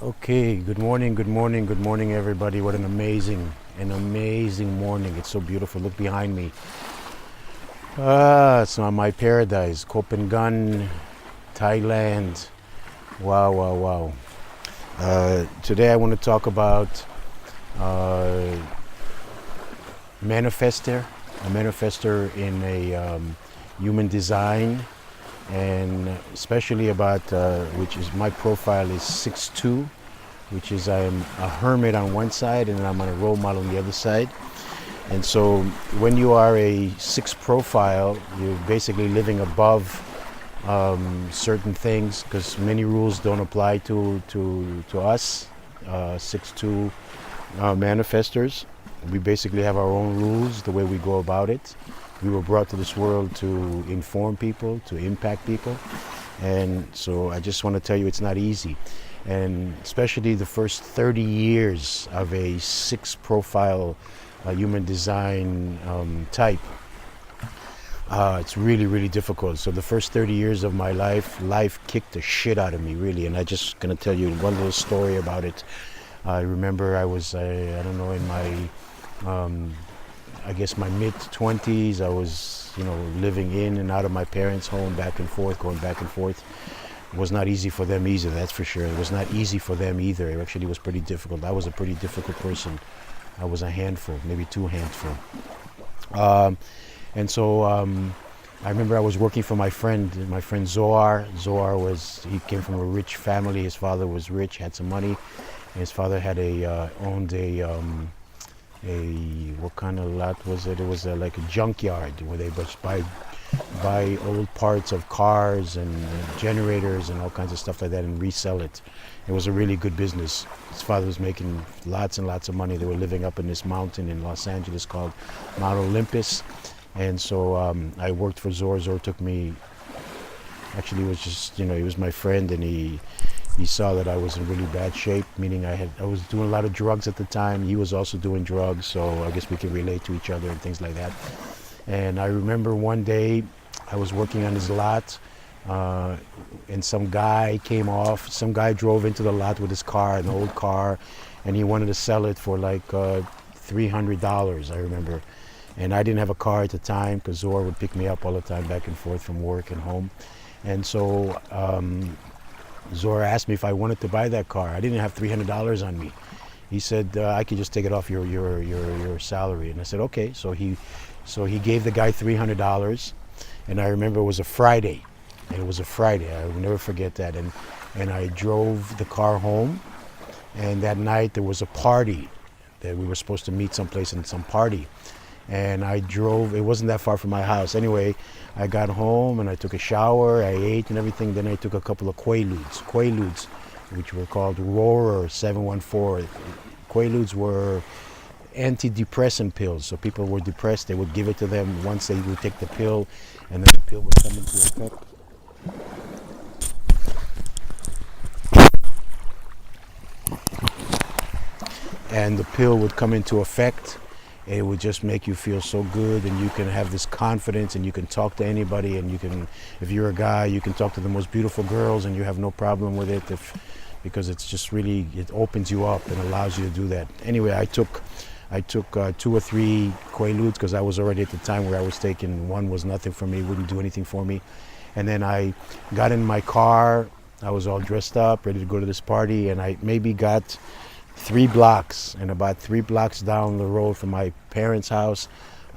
Okay, good morning, good morning, good morning, everybody. What an amazing morning. It's so beautiful. Look behind me. It's not my paradise. Copenhagen, Thailand. Wow, wow, wow. Today I want to talk about uh, manifestor, a manifestor in a human design, and especially about which is my profile is 6'2", which is I'm a hermit on one side and I'm a role model on the other side. And so when you are a 6 profile, you're basically living above certain things because many rules don't apply to us 6'2" manifestors. We basically have our own rules, the way we go about it. We were brought to this world to inform people, to impact people. And so I just want to tell you it's not easy. And especially the first 30 years of a 6 profile human design type, it's really, really difficult. So the first 30 years of my life kicked the shit out of me, really. And I just going to tell you one little story about it. I remember I was, I don't know, in my, I guess my mid-20s. I was, living in and out of my parents' home, back and forth, going back and forth. It was not easy for them either, that's for sure. It was not easy for them either. It actually was pretty difficult. I was a pretty difficult person. I was a handful, maybe 2 handful. And so I remember I was working for my friend Zohar. He came from a rich family. His father was rich, had some money. And his father had owned what kind of lot was it? It was like a junkyard where they just buy old parts of cars and generators and all kinds of stuff like that and resell it. It was a really good business. His father was making lots and lots of money. They were living up in this mountain in Los Angeles called Mount Olympus. And so I worked for Zohar. Zohar took me, actually it was just, he was my friend, and he saw that I was in really bad shape, meaning I was doing a lot of drugs at the time. He was also doing drugs, so I guess we could relate to each other and things like that. And I remember one day I was working on his lot, and some guy drove into the lot with his car, an old car, and he wanted to sell it for like $300, I remember. And I didn't have a car at the time because Zohar would pick me up all the time back and forth from work and home. And so Zohar asked me if I wanted to buy that car. I didn't have $300 on me. He said, I could just take it off your salary. And I said, okay. So he gave the guy $300. And I remember it was a Friday. And it was a Friday. I will never forget that. And I drove the car home. And that night there was a party that we were supposed to meet someplace in some party. And I drove, it wasn't that far from my house. Anyway, I got home and I took a shower, I ate and everything. Then I took a couple of Quaaludes, which were called Roarer 714. Quaaludes were antidepressant pills. So people were depressed, they would give it to them once they would take the pill, and then the pill would come into effect. And the pill would come into effect. It would just make you feel so good, and you can have this confidence, and you can talk to anybody, and you can, if you're a guy, you can talk to the most beautiful girls, and you have no problem with it, because it's just really, it opens you up and allows you to do that. Anyway, I took 2 or 3 Quaaludes because I was already at the time where I was taking one was nothing for me, wouldn't do anything for me. And then I got in my car. I was all dressed up, ready to go to this party, and I maybe got 3 blocks, and about 3 blocks down the road from my parents' house,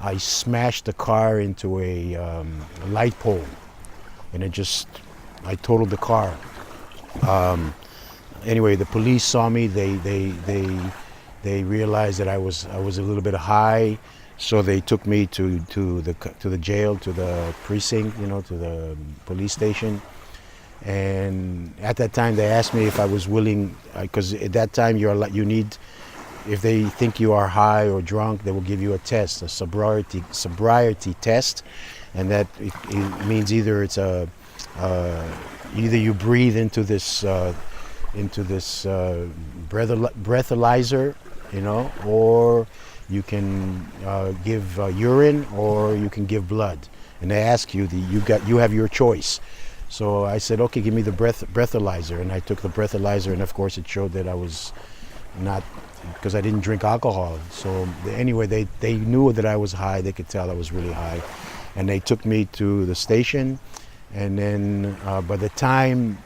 I smashed the car into a light pole, and I totaled the car. Anyway, the police saw me. They realized that I was a little bit high, so they took me to the jail, to the precinct, to the police station. And at that time, they asked me if I was willing, because at that time you need, if they think you are high or drunk, they will give you a test, a sobriety test, and that it means either it's either you breathe into this breathalyzer, or you can give urine, or you can give blood. And they ask you, you have your choice. So I said, okay, give me the breathalyzer, and I took the breathalyzer, and of course it showed that I was not, because I didn't drink alcohol. So anyway, they knew that I was high. They could tell I was really high, and they took me to the station, and then by the time,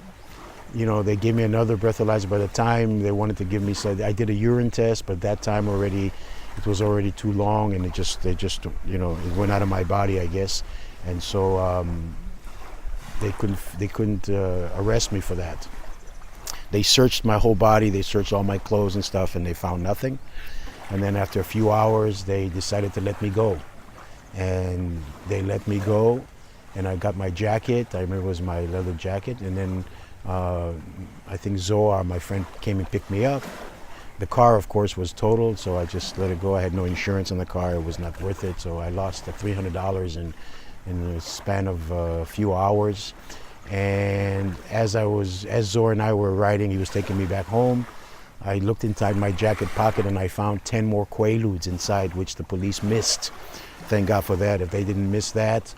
they gave me another breathalyzer. By the time they wanted to give me, so I did a urine test, but that time already, it was already too long, and they just it went out of my body, I guess, and so they couldn't arrest me for that. They searched my whole body, they searched all my clothes and stuff, and they found nothing. And then after a few hours, they decided to let me go, and they let me go, and I got my jacket. I remember it was my leather jacket, and then I think Zohar, my friend, came and picked me up. The car, of course, was totaled, so I just let it go. I had no insurance on the car. It was not worth it, so I lost the $300 in the span of a few hours. And as Zohar and I were riding, he was taking me back home. I looked inside my jacket pocket, and I found 10 more Quaaludes inside, which the police missed. Thank God for that. If they didn't miss that,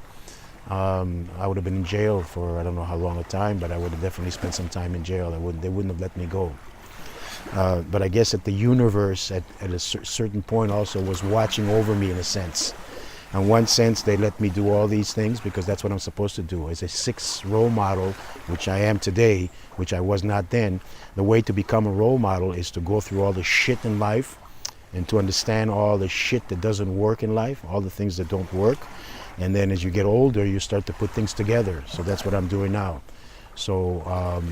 I would have been in jail for I don't know how long a time, but I would have definitely spent some time in jail. They wouldn't have let me go. But I guess that the universe at a certain point also was watching over me in a sense. In one sense, they let me do all these things because that's what I'm supposed to do. As a 6 role model, which I am today, which I was not then, the way to become a role model is to go through all the shit in life and to understand all the shit that doesn't work in life, all the things that don't work. And then as you get older, you start to put things together. So that's what I'm doing now. So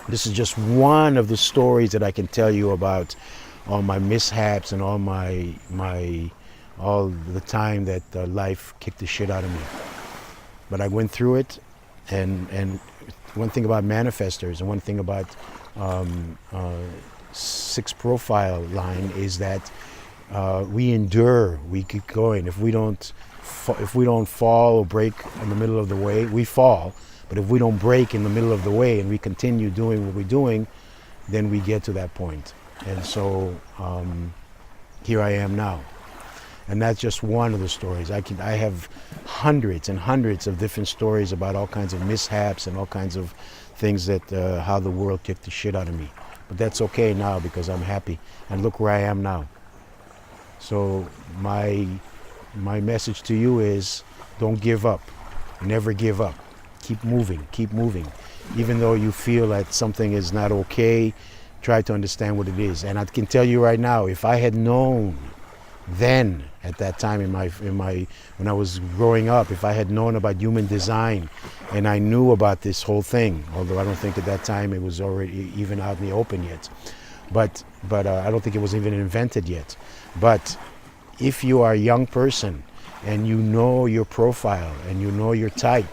this is just one of the stories that I can tell you about all my mishaps and all all the time that life kicked the shit out of me. But I went through it, and one thing about manifestors and one thing about 6 profile line is that we endure, we keep going. If we don't fall or break in the middle of the way, we fall. But if we don't break in the middle of the way and we continue doing what we're doing, then we get to that point. And so here I am now. And that's just one of the stories. I have hundreds and hundreds of different stories about all kinds of mishaps and all kinds of things that how the world kicked the shit out of me. But that's okay now because I'm happy. And look where I am now. So my message to you is don't give up. Never give up. Keep moving. Keep moving. Even though you feel that something is not okay, try to understand what it is. And I can tell you right now, if I had known then at that time when I was growing up, if I had known about human design and I knew about this whole thing, although I don't think at that time it was already even out in the open yet, but I don't think it was even invented yet. But if you are a young person and you know your profile and you know your type,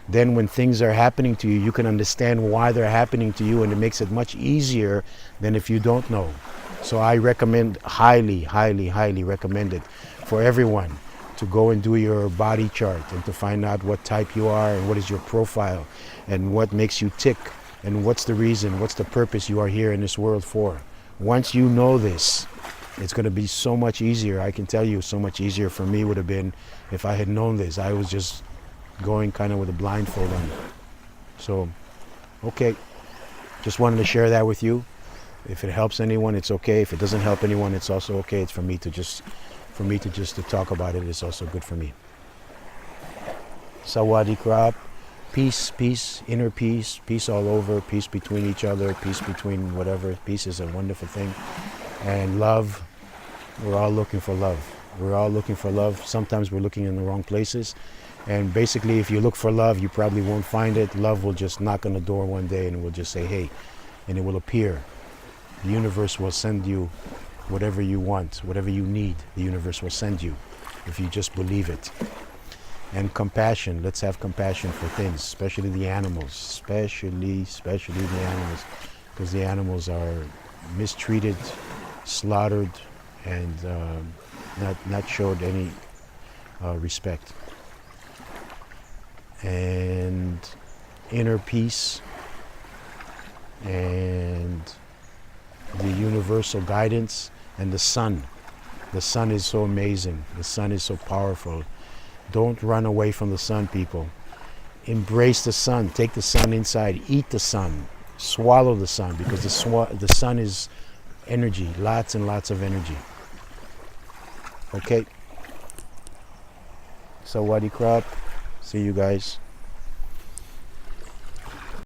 then when things are happening to you, you can understand why they're happening to you, and it makes it much easier than if you don't know. So I recommend, highly, highly, highly recommend it for everyone to go and do your body chart and to find out what type you are and what is your profile and what makes you tick and what's the reason, what's the purpose you are here in this world for. Once you know this, it's going to be so much easier. I can tell you so much easier for me would have been if I had known this. I was just going kind of with a blindfold on. So, okay, just wanted to share that with you. If it helps anyone, it's okay. If it doesn't help anyone, it's also okay. It's for me to just to talk about it. It's also good for me. Sawadee krab. Peace, peace, inner peace, peace all over, peace between each other, peace between whatever. Peace is a wonderful thing. And love, we're all looking for love. We're all looking for love. Sometimes we're looking in the wrong places. And basically, if you look for love, you probably won't find it. Love will just knock on the door one day and it will just say, hey, and it will appear. The universe will send you whatever you want, whatever you need, the universe will send you if you just believe it. And compassion, let's have compassion for things, especially the animals, especially the animals, because the animals are mistreated, slaughtered, and not showed any respect. And inner peace and the universal guidance and the sun. The sun is so amazing. The sun is so powerful. Don't run away from the sun, people. Embrace the sun. Take the sun inside. Eat the sun. Swallow the sun, because the sun is energy, lots and lots of energy. Okay. So Wadi Krap. See you guys.